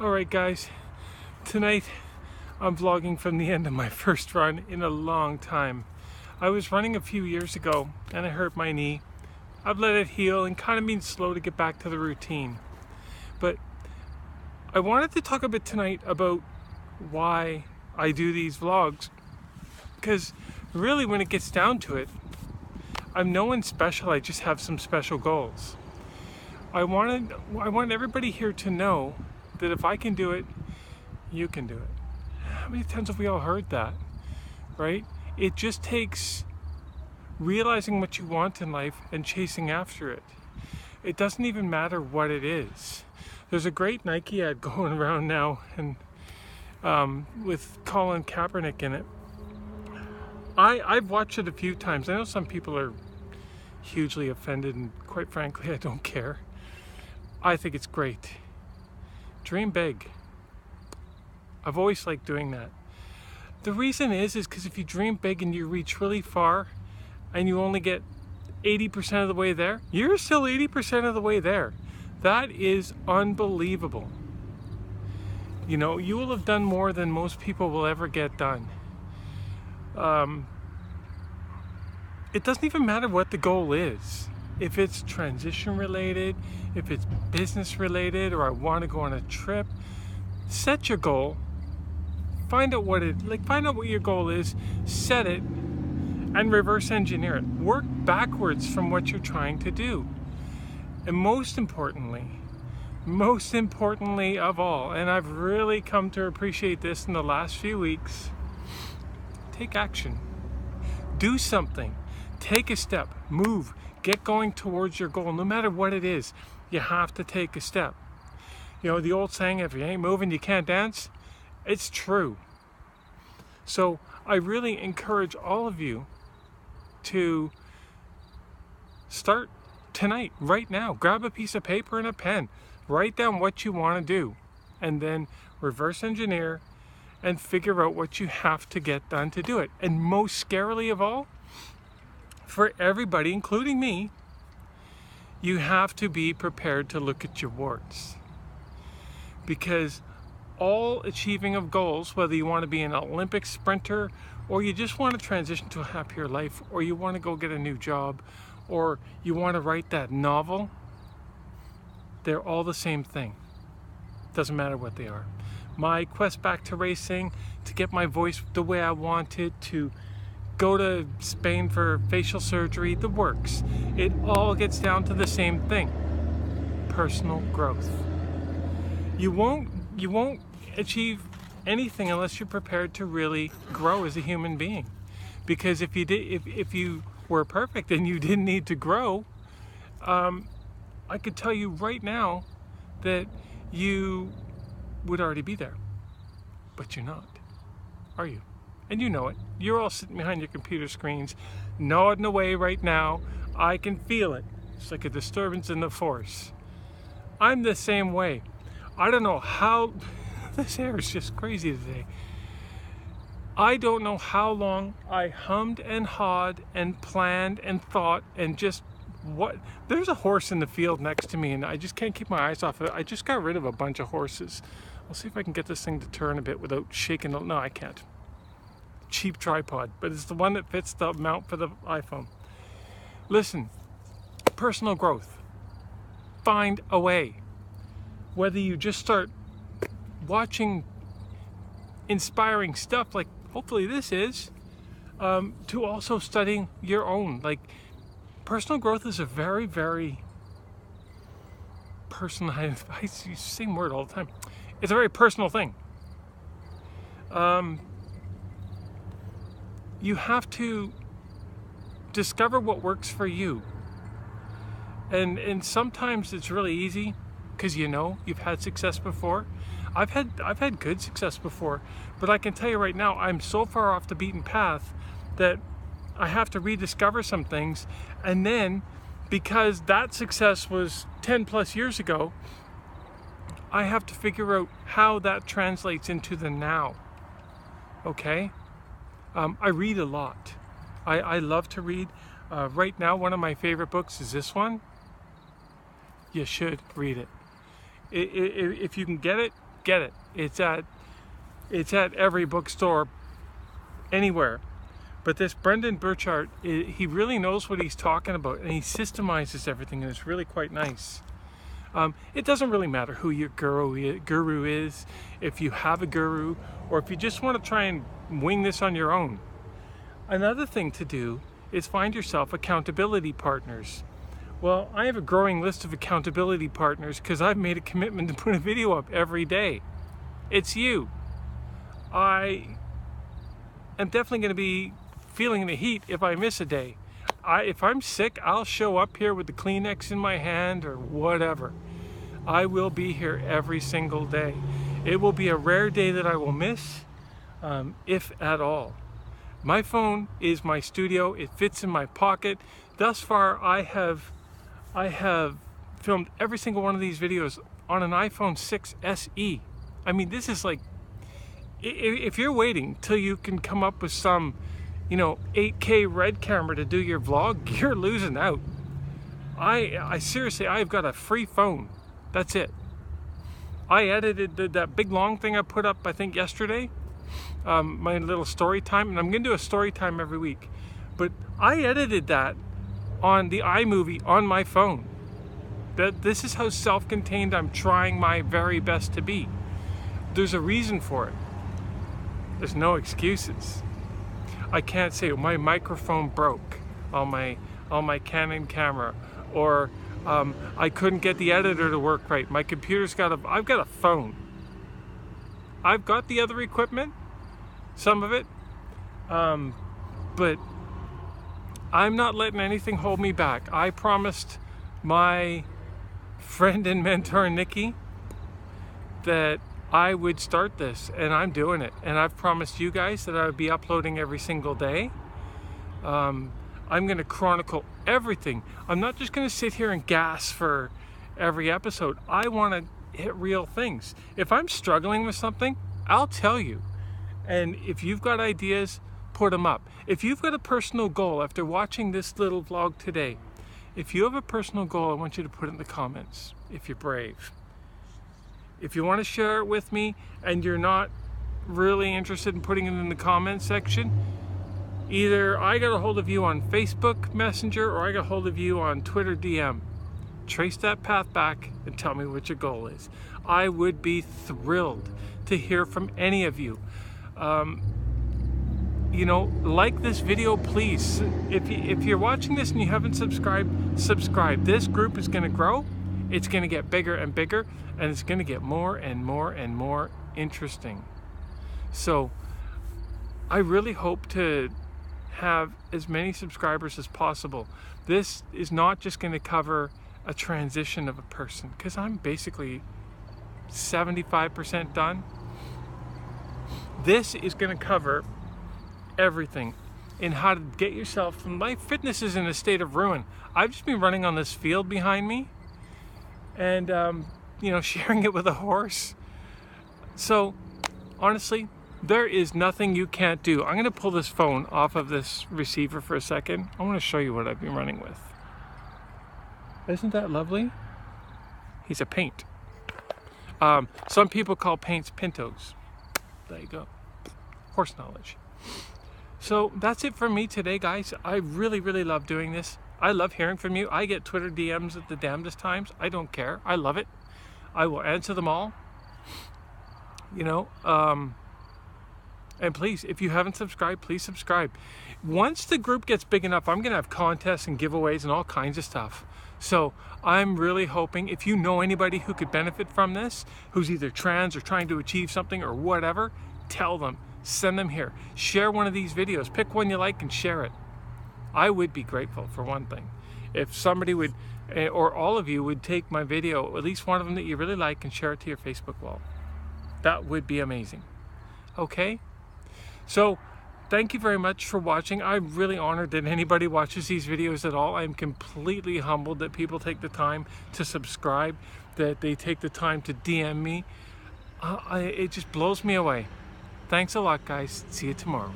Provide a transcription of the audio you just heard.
Alright guys, tonight I'm vlogging from the end of my first run in a long time. I was running a few years ago and I hurt my knee. I've let it heal and kind of been slow to get back to the routine. But I wanted to talk a bit tonight about why I do these vlogs. Because really when it gets down to it, I'm no one special, I just have some special goals. I want everybody here to know that if I can do it, you can do it. How many times have we all heard that, right? It just takes realizing what you want in life and chasing after it. It doesn't even matter what it is. There's a great Nike ad going around now, and with Colin Kaepernick in it. I've watched it a few times. I know some people are hugely offended, and quite frankly, I don't care. I think it's great. Dream big. I've always liked doing that. The reason is because if you dream big and you reach really far and you only get 80% of the way there, you're still 80% of the way there. That is unbelievable. You know, you will have done more than most people will ever get done. It doesn't even matter what the goal is. If it's transition related, if it's business related, or I want to go on a trip, set your goal. Find out what your goal is, set it, and reverse engineer it. Work backwards from what you're trying to do. And most importantly of all, and I've really come to appreciate this in the last few weeks, take action. Do something. Take a step. Move. Get going towards your goal. No matter what it is, you have to take a step. You know, the old saying, if you ain't moving, you can't dance. It's true. So I really encourage all of you to start tonight, right now. Grab a piece of paper and a pen. Write down what you want to do. And then reverse engineer and figure out what you have to get done to do it. And most scarily of all, for everybody, including me, you have to be prepared to look at your warts. Because all achieving of goals, whether you want to be an Olympic sprinter, or you just want to transition to a happier life, or you want to go get a new job, or you want to write that novel, they're all the same thing. Doesn't matter what they are. My quest back to racing, to get my voice the way I want it, to go to Spain for facial surgery, the works. It all gets down to the same thing. Personal growth. You won't achieve anything unless you're prepared to really grow as a human being. Because if you were perfect and you didn't need to grow, I could tell you right now that you would already be there. But you're not, are you? And you know it. You're all sitting behind your computer screens, nodding away right now. I can feel it. It's like a disturbance in the force. I'm the same way. I don't know how, this air is just crazy today. I don't know how long I hummed and hawed and planned and thought and just there's a horse in the field next to me and I just can't keep my eyes off of it. I just got rid of a bunch of horses. I'll see if I can get this thing to turn a bit without shaking it. No, I can't. Cheap tripod, but it's the one that fits the mount for the iPhone. Listen, personal growth. Find a way. Whether you just start watching inspiring stuff like hopefully this is, to also studying your own. Like, personal growth is a very, very personal, I use the same word all the time. It's a very personal thing. You have to discover what works for you. And sometimes it's really easy because you know you've had success before. I've had good success before, but I can tell you right now, I'm so far off the beaten path that I have to rediscover some things. And then because that success was 10 plus years ago, I have to figure out how that translates into the now. Okay? I read a lot. I love to read. Right now, one of my favorite books is this one. You should read it. If you can get it, get it. It's at every bookstore, anywhere. But this Brendon Burchard, he really knows what he's talking about, and he systemizes everything, and it's really quite nice. It doesn't really matter who your guru is, if you have a guru, or if you just want to try and wing this on your own. Another thing to do is find yourself accountability partners. Well, I have a growing list of accountability partners because I've made a commitment to put a video up every day. It's you. I am definitely going to be feeling the heat if I miss a day. If I'm sick, I'll show up here with the Kleenex in my hand or whatever. I will be here every single day. It will be a rare day that I will miss, if at all. My phone is my studio. It fits in my pocket. Thus far, I have filmed every single one of these videos on an iPhone 6 SE. I mean, this is like, if you're waiting till you can come up with some 8K red camera to do your vlog, you're losing out. I seriously, I've got a free phone. That's it. I edited that big long thing I put up, I think yesterday, my little story time, and I'm gonna do a story time every week. But I edited that on the iMovie on my phone. This is how self-contained I'm trying my very best to be. There's a reason for it. There's no excuses. I can't say my microphone broke on my Canon camera, or I couldn't get the editor to work right. My computer's I've got a phone. I've got the other equipment, some of it, but I'm not letting anything hold me back. I promised my friend and mentor Nikki that I would start this, and I'm doing it. And I've promised you guys that I would be uploading every single day. I'm going to chronicle everything. I'm not just going to sit here and gas for every episode. I want to hit real things. If I'm struggling with something, I'll tell you. And if you've got ideas, put them up. If you've got a personal goal after watching this little vlog today, if you have a personal goal, I want you to put it in the comments if you're brave. If you want to share it with me and you're not really interested in putting it in the comments section, either I got a hold of you on Facebook Messenger or I got a hold of you on Twitter DM. Trace that path back and tell me what your goal is. I would be thrilled to hear from any of you. Like this video, please. If you're watching this and you haven't subscribed, subscribe. This group is going to grow. It's going to get bigger and bigger, and it's going to get more and more and more interesting. So I really hope to have as many subscribers as possible. This is not just going to cover a transition of a person, because I'm basically 75% done. This is going to cover everything in how to get yourself from my fitness is in a state of ruin. I've just been running on this field behind me and sharing it with a horse. So honestly, there is nothing you can't do. I'm going to pull this phone off of this receiver for a second. I want to show you what I've been running with. Isn't that lovely? He's a paint. Some people call paints pintos. There you go. Horse knowledge. So that's it for me today, guys. I really, really love doing this. I love hearing from you. I get Twitter DMs at the damnedest times. I don't care. I love it. I will answer them all. And please, if you haven't subscribed, please subscribe. Once the group gets big enough, I'm going to have contests and giveaways and all kinds of stuff. So I'm really hoping, if you know anybody who could benefit from this, who's either trans or trying to achieve something or whatever, tell them. Send them here. Share one of these videos. Pick one you like and share it. I would be grateful, for one thing, if somebody would, or all of you would take my video, at least one of them that you really like, and share it to your Facebook wall. That would be amazing. Okay? So thank you very much for watching. I'm really honored that anybody watches these videos at all. I'm completely humbled that people take the time to subscribe, that they take the time to DM me. It just blows me away. Thanks a lot, guys. See you tomorrow.